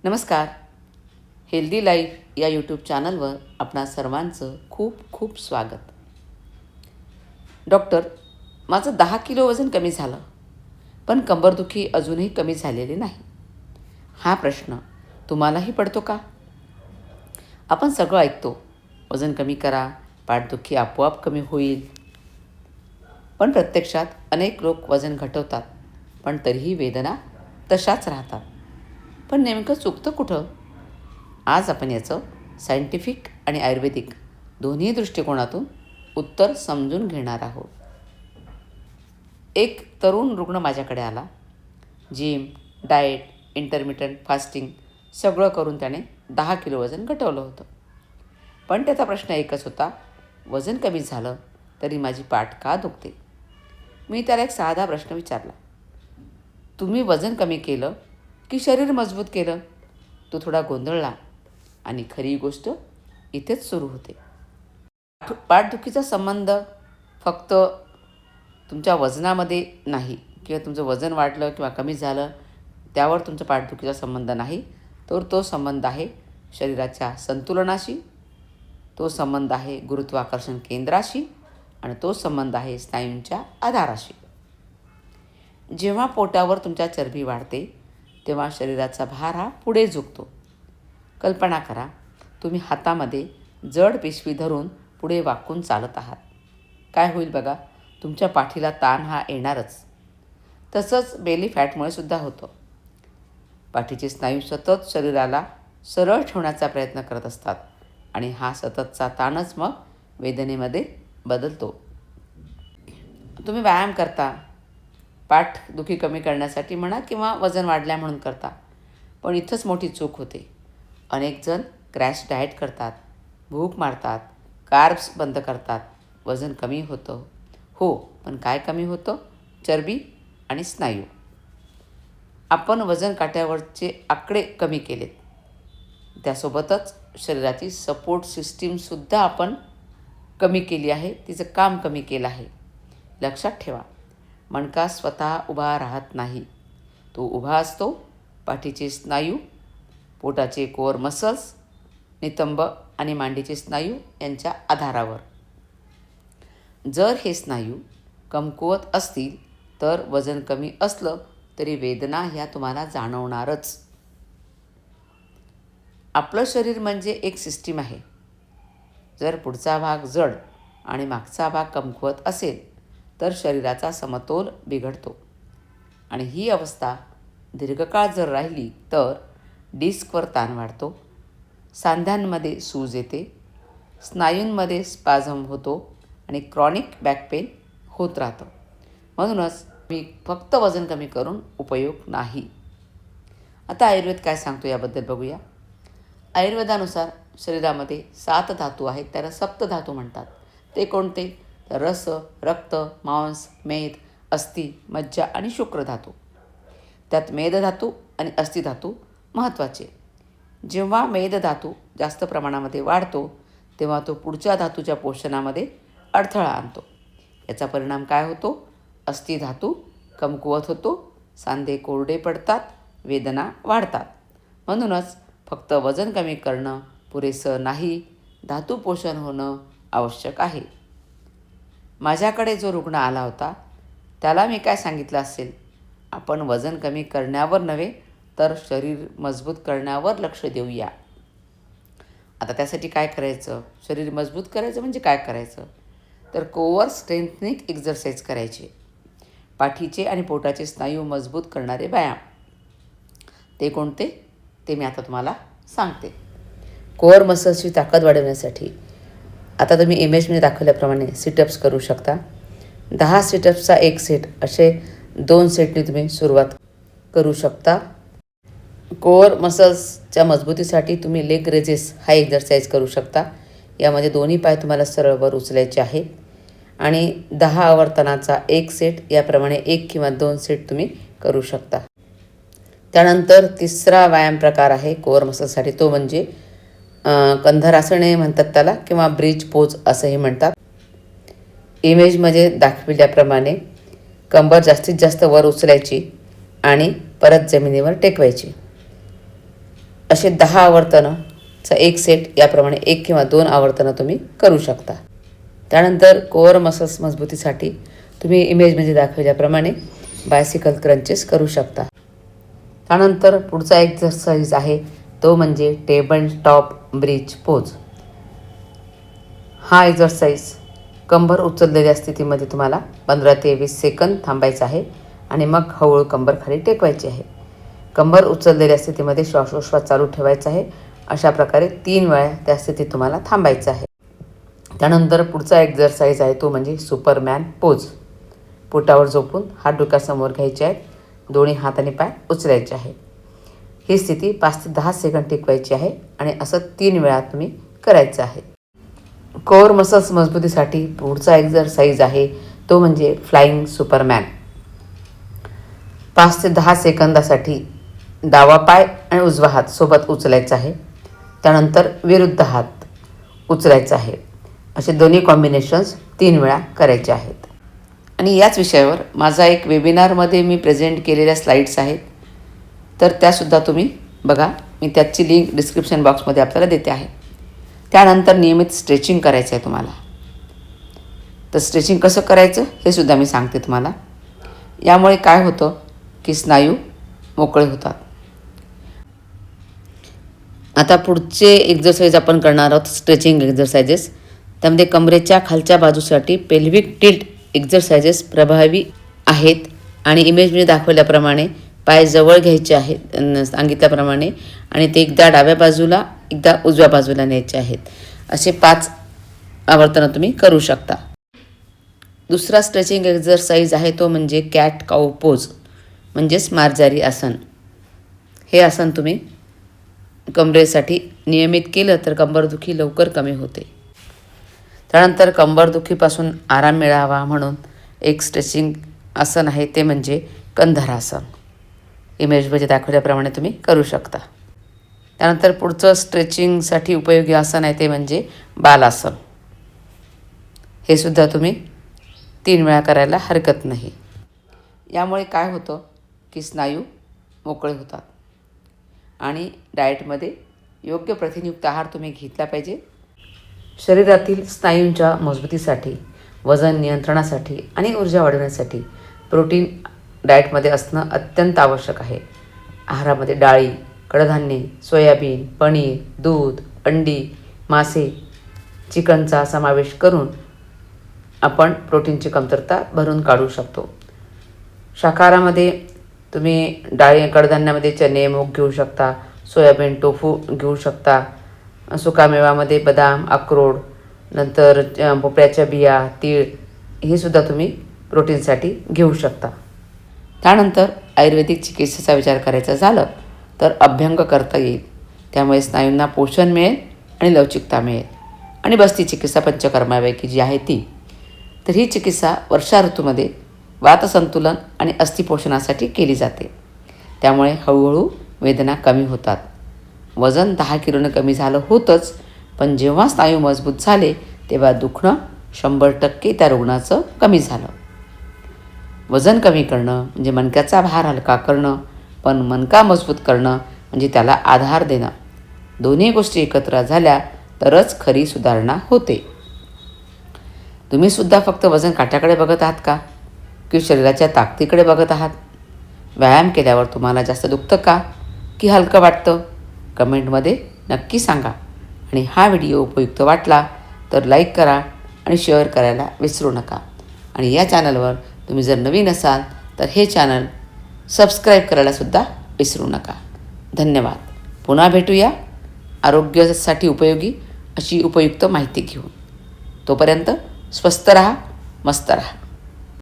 नमस्कार. Healthy life या YouTube चॅनलवर आपणा सर्वांचं खूप खूप स्वागत. डॉक्टर, माझं 10 किलो वजन कमी झालं, पण कंबरदुखी अजूनही कमी झालेली नाही. हा प्रश्न तुम्हालाही पडतो का? आपण सगळं ऐकतो, वजन कमी करा, पाठदुखी आपोआप कमी होईल. पण प्रत्यक्षात अनेक लोक वजन घटवतात, पण तरीही वेदना तशाच राहतात. पण नेमकं चुकतं कुठं? आज आपण याचं सायंटिफिक आणि आयुर्वेदिक दोन्ही दृष्टिकोनातून उत्तर समजून घेणार आहोत. एक तरुण रुग्ण माझ्याकडे आला. जिम, डाएट, इंटरमिटंट फास्टिंग सगळं करून त्याने 10 किलो वजन घटवलं होतं. पण त्याचा प्रश्न एकच होता, वजन कमी झालं तरी माझी पाठ का दुखते? मी त्याला एक साधा प्रश्न विचारला, तुम्ही वजन कमी केलं की शरीर मजबूत केलं? तो थोडा गोंधळला आणि खरी गोष्ट इथेच सुरू होते. पाठदुखीचा संबंध फक्त तुमच्या वजनामध्ये नाही, किंवा तुमचं वजन वाढलं किंवा कमी झालं त्यावर तुमचा पाठदुखीचा संबंध नाही, तर तो संबंध आहे शरीराच्या संतुलनाशी, तो संबंध आहे गुरुत्वाकर्षण केंद्राशी आणि तो संबंध आहे स्नायूंच्या आधाराशी. जेव्हा पोटावर तुमच्या चरबी वाढते तेव्हा शरीराचा भार हा पुढे झुकतो. कल्पना करा, तुम्ही हातामध्ये जड पिशवी धरून पुढे वाकून चालत आहात. काय होईल बघा? तुमच्या पाठीला ताण हा येणारच. तसंच बेली फॅटमुळे सुद्धा होतं. पाठीचे स्नायू सतत शरीराला सरळ ठेवण्याचा प्रयत्न करत असतात आणि हा सततचा ताणच मग वेदनेमध्ये बदलतो. तुम्ही व्यायाम करता, पाठदुखी कमी करण्यासाठी म्हणा किंवा वजन वाढल्या म्हणून करता, पण इथंच मोठी चूक होते. अनेक जण क्रॅश डाएट करतात, भूक मारतात, कार्ब्स बंद करतात, वजन कमी होतं. हो, पण काय कमी होतं? चरबी आणि स्नायू. आपण वजन काट्यावरचे आकडे कमी केलेत, त्यासोबतच शरीराची सपोर्ट सिस्टीमसुद्धा आपण कमी केली आहे, तिचं काम कमी केलं आहे. लक्षात ठेवा, मणका स्वतः उभा राहत नाही, तो उभा असतो पाठीचे स्नायू, पोटाचे कोअर मसल्स, नितंब आणि मांडीचे स्नायू यांच्या आधारावर. जर हे स्नायू कमकुवत असतील तर वजन कमी असलं तरी वेदना ह्या तुम्हाला जाणवणारच. आपलं शरीर म्हणजे एक सिस्टीम आहे. जर पुढचा भाग जड आणि मागचा भाग कमकुवत असेल तर शरीराचा समतोल बिघडतो आणि ही अवस्था दीर्घकाळ जर राहिली तर डिस्कवर ताण वाढतो, सांध्यांमध्ये सूज येते, स्नायूंमध्ये स्पाझम होतो आणि क्रॉनिक बॅक पेन होत राहतं. म्हणूनच मी फक्त वजन कमी करून उपयोग नाही. आता आयुर्वेद काय सांगतो याबद्दल बघूया. आयुर्वेदानुसार शरीरामध्ये 7 धातू आहेत, त्याला सप्तधातू म्हणतात. ते कोणते? तर रस, रक्त, मांस, मेद, अस्थि, मज्जा आणि शुक्रधातू. त्यात मेदधातू आणि अस्थिधातू महत्त्वाचे. जेव्हा मेदधातू जास्त प्रमाणामध्ये वाढतो तेव्हा तो पुढच्या धातूच्या पोषणामध्ये अडथळा आणतो. याचा परिणाम काय होतो? अस्थिधातू कमकुवत होतो, सांधे कोरडे पडतात, वेदना वाढतात. म्हणूनच फक्त वजन कमी करणं पुरेसं नाही, धातू पोषण होणं आवश्यक आहे. माझ्याकडे जो रुग्ण आला होता त्याला मी काय सांगितलं असेल? आपण वजन कमी करण्यावर नव्हे तर शरीर मजबूत करण्यावर लक्ष देऊया. आता त्यासाठी काय करायचं? शरीर मजबूत करायचं म्हणजे काय करायचं? तर कोअर स्ट्रेंथनिंग एक्झरसाइज करायचे. पाठीचे आणि पोटाचे स्नायू मजबूत करणारे व्यायाम. ते कोणते? ते मी आता तुम्हाला सांगते. कोअर मसल्सची ताकद वाढवण्यासाठी आता तुम्ही इमेजमध्ये दाखवल्याप्रमाणे सिटअप्स करू शकता. 10 सिटअप्सचा एक सेट, असे 2 सेटने तुम्ही सुरुवात करू शकता. कोअर मसल्सच्या मजबूतीसाठी तुम्ही लेग रेजेस हा एक्झरसाइज करू शकता. यामध्ये दोन्ही पाय तुम्हाला सरळ वर उचलायचे आहेत आणि 10 आवर्तनाचा एक सेट, याप्रमाणे 1 किंवा 2 सेट तुम्ही करू शकता. त्यानंतर तिसरा व्यायाम प्रकार आहे कोअर मसल्ससाठी, तो म्हणजे कंधरासने म्हणतात त्याला, किंवा ब्रिज पोज असंही म्हणतात. इमेजमध्ये दाखविल्याप्रमाणे कंबर जास्तीत जास्त वर उचलायची आणि परत जमिनीवर टेकवायची. असे 10 आवर्तनाचा एक सेट याप्रमाणे 1 किंवा 2 आवर्तनं तुम्ही करू शकता. त्यानंतर कोअर मसल्स मजबूतीसाठी तुम्ही इमेजमध्ये दाखवल्याप्रमाणे बायसिकल क्रंचेस करू शकता. त्यानंतर पुढचा एक्झरसाइज आहे तो म्हणजे टेबल टॉप ब्रिज पोज. हा एक्झरसाइज कंबर उचललेल्या स्थितीमध्ये तुम्हाला 15 ते 20 सेकंद थांबायचं आहे आणि मग हळूहळू कंबर खाली टेकवायची आहे. कंबर उचललेल्या स्थितीमध्ये श्वासोच्छ्वास चालू ठेवायचा आहे. अशा प्रकारे 3 वेळा त्या स्थितीत तुम्हाला थांबायचं आहे. त्यानंतर पुढचा एक्झरसाइज आहे तो म्हणजे सुपरमॅन पोज. पोटावर झोपून हात डोक्यासमोर घ्यायचे आहेत. दोन्ही हात आणि पाय उचलायचे आहे. ही स्थिती 5 ते 10 सेकंद टिकवायची आहे आणि असं 3 वेळा तुम्ही करायचं आहे. कोअर मसल्स मजबूतीसाठी पुढचा एक्झरसाइज आहे तो म्हणजे फ्लाइंग सुपरमॅन. 5 ते 10 सेकंदासाठी डावा पाय आणि उजवा हात सोबत उचलायचा आहे. त्यानंतर विरुद्ध हात उचलायचा आहे. असे दोन्ही कॉम्बिनेशन्स 3 वेळा करायचे आहेत. आणि याच विषयावर माझा एक वेबिनारमध्ये मी प्रेझेंट केलेल्या स्लाईड्स आहेत, तर त्यासुद्धा तुम्ही बघा. मी त्याची लिंक डिस्क्रिप्शन बॉक्समध्ये आपल्याला देते आहे. त्यानंतर नियमित स्ट्रेचिंग करायचं आहे तुम्हाला. तर स्ट्रेचिंग कसं करायचं हे सुद्धा मी सांगते तुम्हाला. यामुळे काय होतं की स्नायू मोकळे होतात. आता पुढचे एक्झरसाइज आपण करणार आहोत स्ट्रेचिंग एक्झरसाइजेस. त्यामध्ये कमरेच्या खालच्या बाजूसाठी पेल्विक टिल्ट एक्झरसाइजेस प्रभावी आहेत आणि इमेजमध्ये दाखवल्याप्रमाणे पाय जवळ घ्यायचे आहेत सांगितल्याप्रमाणे आणि ते एकदा डाव्या बाजूला एकदा उजव्या बाजूला न्यायचे आहेत. असे 5 आवर्तनं तुम्ही करू शकता. दुसरा स्ट्रेचिंग एक्झरसाइज आहे तो म्हणजे कॅट काऊ पोज म्हणजेच मार्जारी आसन. हे आसन तुम्ही कमरेसाठी नियमित केलं तर कंबरदुखी लवकर कमी होते. त्यानंतर कंबरदुखीपासून आराम मिळावा म्हणून एक स्ट्रेचिंग आसन आहे ते म्हणजे कंधरासन. इमेजमध्ये दाखवल्याप्रमाणे तुम्ही करू शकता. त्यानंतर पुढचं स्ट्रेचिंगसाठी उपयोगी आसन आहे ते म्हणजे बालासन. हे सुद्धा तुम्ही 3 वेळा करायला हरकत नाही. यामुळे काय होतं की स्नायू मोकळे होतात. आणि डाएटमध्ये योग्य प्रथिनयुक्त आहार तुम्ही घेतला पाहिजे. शरीरातील स्नायूंच्या मजबूतीसाठी, वजन नियंत्रणासाठी आणि ऊर्जा वाढवण्यासाठी प्रोटीन डाएटमध्ये असणं अत्यंत आवश्यक आहे. आहारामध्ये डाळी, कडधान्ये, सोयाबीन, पनीर, दूध, अंडी, मासे, चिकनचा समावेश करून आपण प्रोटीनची कमतरता भरून काढू शकतो. शाकाहारामध्ये तुम्ही डाळी कडधान्यामध्ये चणे, मूग घेऊ शकता. सोयाबीन, टोफू घेऊ शकता. सुकामेवामध्ये बदाम, अक्रोड, नंतर भोपळ्याच्या बिया, तीळ हे सुद्धा तुम्ही प्रोटीनसाठी घेऊ शकता. त्यानंतर आयुर्वेदिक चिकित्सेचा विचार करायचा झालं तर अभ्यंग करता येईल. त्यामुळे स्नायूंना पोषण मिळेल आणि लवचिकता मिळेल. आणि बस्ती चिकित्सा पंचकर्मापैकी जी आहे ती. तर ही चिकित्सा वर्षा ऋतूमध्ये वातसंतुलन आणि अस्थिपोषणासाठी केली जाते. त्यामुळे हळूहळू वेदना कमी होतात. वजन 10 किलोने कमी झालं होतंच, पण जेव्हा स्नायू मजबूत झाले तेव्हा दुखणं 100% त्या रुग्णाचं कमी झालं. वजन कमी करणं म्हणजे मणक्याचा भार हलका करणं, पण मणका मजबूत करणं म्हणजे त्याला आधार देणं. दोन्ही गोष्टी एकत्र झाल्या तरच खरी सुधारणा होते. तुम्हीसुद्धा फक्त वजन काट्याकडे बघत आहात का की शरीराच्या ताकदीकडे बघत आहात? व्यायाम केल्यावर तुम्हाला जास्त दुखतं का की हलकं वाटतं? कमेंटमध्ये नक्की सांगा. आणि हा व्हिडिओ उपयुक्त वाटला तर लाईक करा आणि शेअर करायला विसरू नका. आणि या चॅनलवर तुम्ही जर नवीन असाल तर हे चॅनल सबस्क्राईब करायलासुद्धा विसरू नका. धन्यवाद. पुन्हा भेटूया आरोग्यासाठी उपयोगी अशी उपयुक्त माहिती घेऊन. तोपर्यंत स्वस्थ राहा, मस्त राहा.